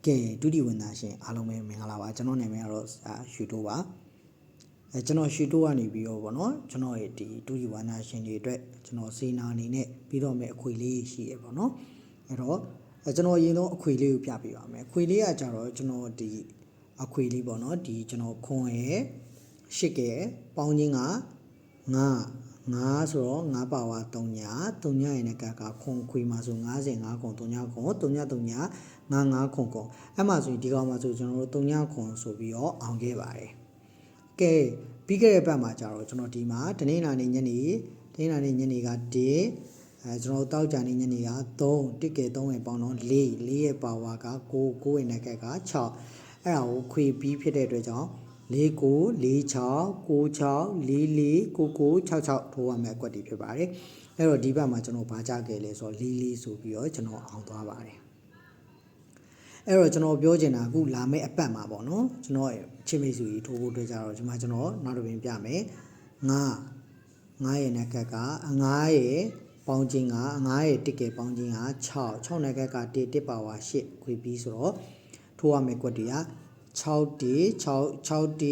ကဲဒုတိယဝန်သားရှင်အားလုံးပဲမင်္ဂလာပါကျွန်တော်နာမည်ကတော့ရွှေတိုးပါကျွန်တော်ရွှေတိုးကနေပြီးတော့ဗောနော်ကျွန်တော်ရဲ့ဒီဒုတိယဝန်သားရှင်တွေအတွက်ကျွန်တော်စေနာအနေနဲ့ပြီးတော့မဲ့အခွေလေးရှိရဗောနော်အဲ့တော့ကျွန်တော်အရင်ဆုံးအခွေလေးကိုပြပေးပါမယ်အခွေလေးကကြတော့ကျွန်တော်ဒီအခွေလေးဗောနော်ဒီကျွန်တော်ခွန်ရဲ့ရှစ်ကဲပေါင်းချင်းက9ဆိုတော့9ပါဝါ3ညရဲ့နဲ့ကခွန်ခွေမှာဆို55ခွန်3ညခွန်3ည55ခွန်ခွန်အဲ့မှာဆိုရင်ဒီကောင်မှာဆိုကျွန်တော်တို့3ညခွန်ဆိုပြီးတော့အောင်ခဲ့ပါတယ်ကဲပြီးခဲ့တဲ့ဘက်မှာကျတော့ကျွန်တော်ဒီမှာတနင်္လာနေ့ညနေက1ကျွန်တော်တောက်ကြနေ့ညနေက3တစ်ကဲ3ရဲ့ပေါင်းတော့4ရဲ့ပါဝါက9ရဲ့နဲ့က6အဲ့ဒါကိုခွေပြီးဖြစ်တဲ့အတွက်ကြောင့်494696449966ထိုးရမယ့်အကွက်တွေဖြစ်ပါတယ်အဲ့တော့ဒီဘက်မှာကျွန်တော်ဘာကြခဲ့လဲဆိုတော့44ဆိုပြီးတော့ကျွန်တော်အောင်သွားပါတယ်အဲ့တော့ကျွန်တော်ပြောချင်တာအခုလာမယ့်အပတ်မှာပေါ့နော်ကျွန်တော်ချစ်မိတ်ဆွေကြီးထိုးဖို့အတွက်ကြတော့ဒီမှာကျွန်တော်နောက်တစ်ပင်ပြမယ်9ရဲ့နဲ့က9ရဲ့ပေါင်းခြင်းက9ရဲ့တစ်ကဲပေါင်းခြင်းက6နဲ့က1ပါဝါ8ခွေပြီးဆိုတော့ထိုးရမယ့်ကွက်တွေက6D 6D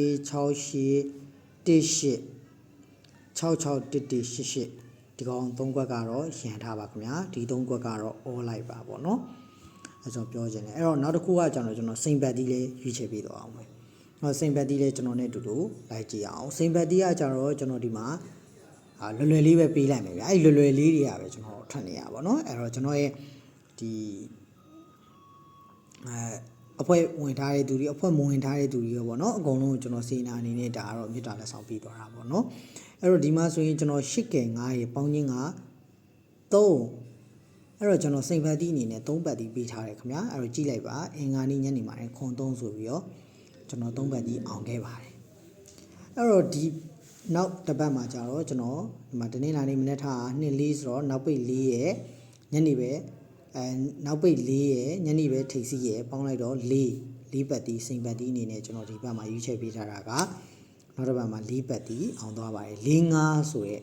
ဒီကောင်3ခွက်ကတော့ရန်ထားပါခင်ဗျာဒီ3ခွက်ကတော့ all လိုက်ပါပေါ့နော်အဲဆိုပြောချင်တယ်အဲ့တော့နောက်တစ်ခုကကျွန်တော်စိန်ဘတ်တီးလေးရွေးချယ်ပေးတော့အောင်မယ်စိန်ဘတ်တီးလေးကျွန်တော်နဲ့အတူတူလိုက်ကြည့်အောင်စိန်ဘတ်တီးကကျွန်တော်ဒီမှာလွယ်လေးပဲပေးလိုက်မယ်ဗျာအဲ့လွယ်လေးတွေကပဲကျွန်တော်ထွက်နေရပါတော့အဲ့တော့ကျွန်တော်ရဲ့ဒီအဖွဲ့ဝင်ထားတဲ့သူတွေအဖွဲ့မဝင်ထားတဲ့သူတွေရောပေါ့နော်အကုန်လုံးကျွန်တော်စေနာအနေနဲ့ဒါကတော့မြစ်တာလက်ဆောင်ပြီးသွားတာပေါ့နော်အဲ့တော့ဒီမှာဆိုရင်ကျွန်တော်8ကဲ9ရေပေါင်းချင်းက3အဲ့တော့ကျွန်တော်စိန်ဘတ်တီအနေနဲ့3ဘတ်တီပေးထားတယ်ခင်ဗျာအဲ့တော့ကြည့်လိုက်ပါအင်္ဂါနေ့ညနေမှာခွန်3ဆိုပြီးတော့ကျွန်တော်3ဘတ်တီအောင်ခဲ့ပါတယ်အဲ့တော့ဒီနောက်တစ်ပတ်မှာကျတော့ကျွန်တော်ဒီမှာတနေ့လာနေ့မနေ့ထား2-4ဆိုတော့နောက်ပိတ်4ရဲ့ညနေပဲနောက်ပိတ်4ရဲ့ညနေပဲထိပ်စီးရဲ့ပေါင်းလိုက်တော့4ပတ်တီစိန်ဘတ်တီအနေနဲ့ကျွန်တော်ဒီဘက်မှာရွေးချယ်ပေးထားတာကနောက်တစ်ပတ်မှာ4ပတ်တီအောင်သွားပါတယ်4-5ဆိုရဲ့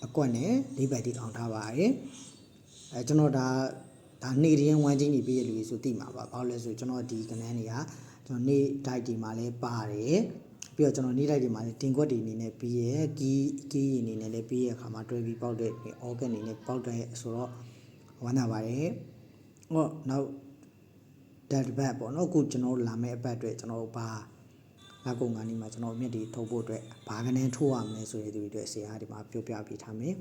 အကွက်နဲ့4ပတ်တီအောင်ထားပါတယ်ကျွန်တော်ဒါနေ့တည်းဝမ်းချင်းကြီးပြည့်ရလူဆိုသိမှာပါဘာလို့လဲဆိုကျွန်တော်ဒီကဏ္ဍတွေကကျွန်တော်နေ့တိုက်ဒီမှာလဲပါတယ်ပြီးတော့ကျွန်တော်နေ့တိုက်ဒီမှာလဲတင်ကွက်တွေအနေနဲ့ပြီးရဲ့ကီးအနေနဲ့လဲပြီးရဲ့အခါမှာတွဲပြီးပေါက်တဲ့အော်ဂန်အနေနဲ့ပေါက်တဲ့ဆိုတော့ဝမ်းသာပါတယ်ဟောနောက်dat bat ပေါ့နော်အခုကျွန်တော်လာမယ့်အပတ်အတွက်ကျွန်တော်ဘာနောက်ကုန်ကနေမှာကျွန်တော်မြက်တွေထုတ်ဖို့အတွက်ဘာကနေထိုးရမလဲဆိုတဲ့သူတွေအတွက်ဆရာဒီမှာပြောပြပေးထားမယ်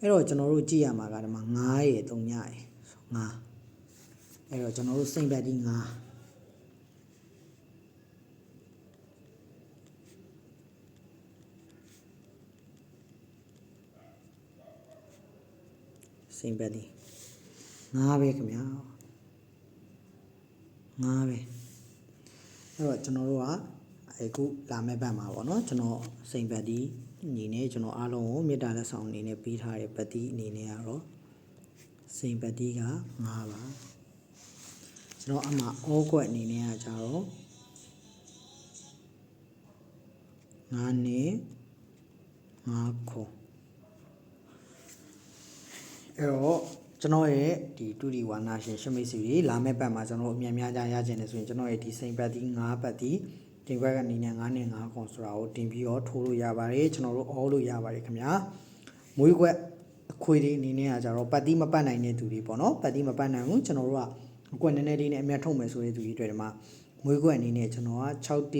အဲ့တော့ကျွန်တော်တို့ကြည့်ရမှာကဒီမှာ9ရေ3ညရေ9အဲ့တော့ကျွန်တော်တို့စိန်ဘတ်တီ9စိန်ဘတ်တီ9ပဲခင်ဗျာ9ပဲအဲ့တော့ကျွန်တော်တို့ကအခုလာမယ့်ဘက်မှာပေါ့နော်ကျွန်တော်စိန်ဘတ်တီအနေနဲ့ကျွန်တော်အားလုံးကိုမေတ္တာလက်ဆောင်အနေနဲ့ပေးထားတဲ့ဘတ်တီအနေနဲ့ကတော့စိန်ဘတ်တီက9ပါကျွန်တော်အမှအောကွက်အနေနဲ့ကကြတော့9နဲ့5ခုအဲ့တော့ကျွန်တော်ရဲ့ဒီတူဒီဝါနာရှင်ရှမိတ်စီတွေလာမယ့်ပတ်မှာကျွန်တော်အများများကြားရခြင်းနဲ့ဆိုရင်ကျွန်တော်ရဲ့ဒီစိန်ဘတ်တီ9ဘတ်တီတင်ခွက်ကနေနဲ့9နဲ့5ခွန်ဆိုတာကိုတင်ပြီးတော့ထိုးလို့ရပါတယ်ကျွန်တော်တို့အော်လို့ရပါတယ်ခင်ဗျာမွေးခွက်အခွေတွေအနေနဲ့ကကြတော့ပတ်တီမပတ်နိုင်တဲ့သူတွေပေါ့နော်ပတ်တီမပတ်နိုင်ဘူးကျွန်တော်တို့ကအကွက်နည်းနည်းလေးနဲ့အမြတ်ထုတ်မယ်ဆိုတဲ့သူတွေအတွက်ဒီမှာမွေးခွက်အနေနဲ့ကျွန်တော်က6D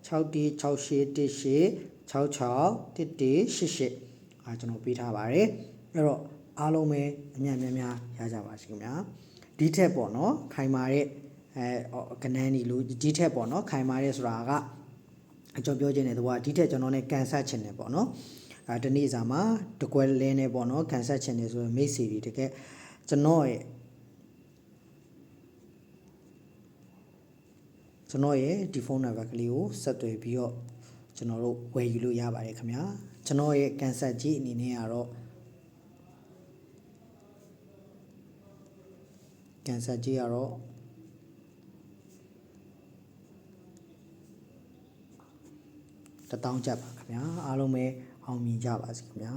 6688ကျွန်တော်ပေးထားပါတယ်အဲ့တော့အားလုံးပဲအမြတ်များရကြပါစေခင်ဗျာဒီထက်ပေါ့နော်ခိုင်မာတဲ့ကနန်းဒီလိုဒီထက်ပေါ့နော်ခိုင်မာတဲ့ဆိုတာကကျွန်တော်ပြောချင်တဲ့သူကဒီထက်ကျွန်တော်နဲ့ကန်ဆက်ချင်တယ်ပေါ့နော်တနေ့စာမှာတကွဲလဲနေပေါ့နော်ကန်ဆက်ချင်တယ်ဆိုရင်မိတ်ဆွေတွေတကယ်ကျွန်တော်ရဲ့ဒီဖုန်းနံပါတ်ကလေးကိုဆက်သွယ်ပြီးတော့ကျွန်တော်တို့ဝယ်ယူလို့ရပါတယ်ခင်ဗျာကျွန်တော်ရဲ့ကန်ဆက်ကြီးအနေနဲ့ကတော့ကန်ဆက်ကြီးကတော့1000ကျပ်ပါခင်ဗျာအားလုံးပဲအောင်မြင်ကြပါစေခင်ဗျာ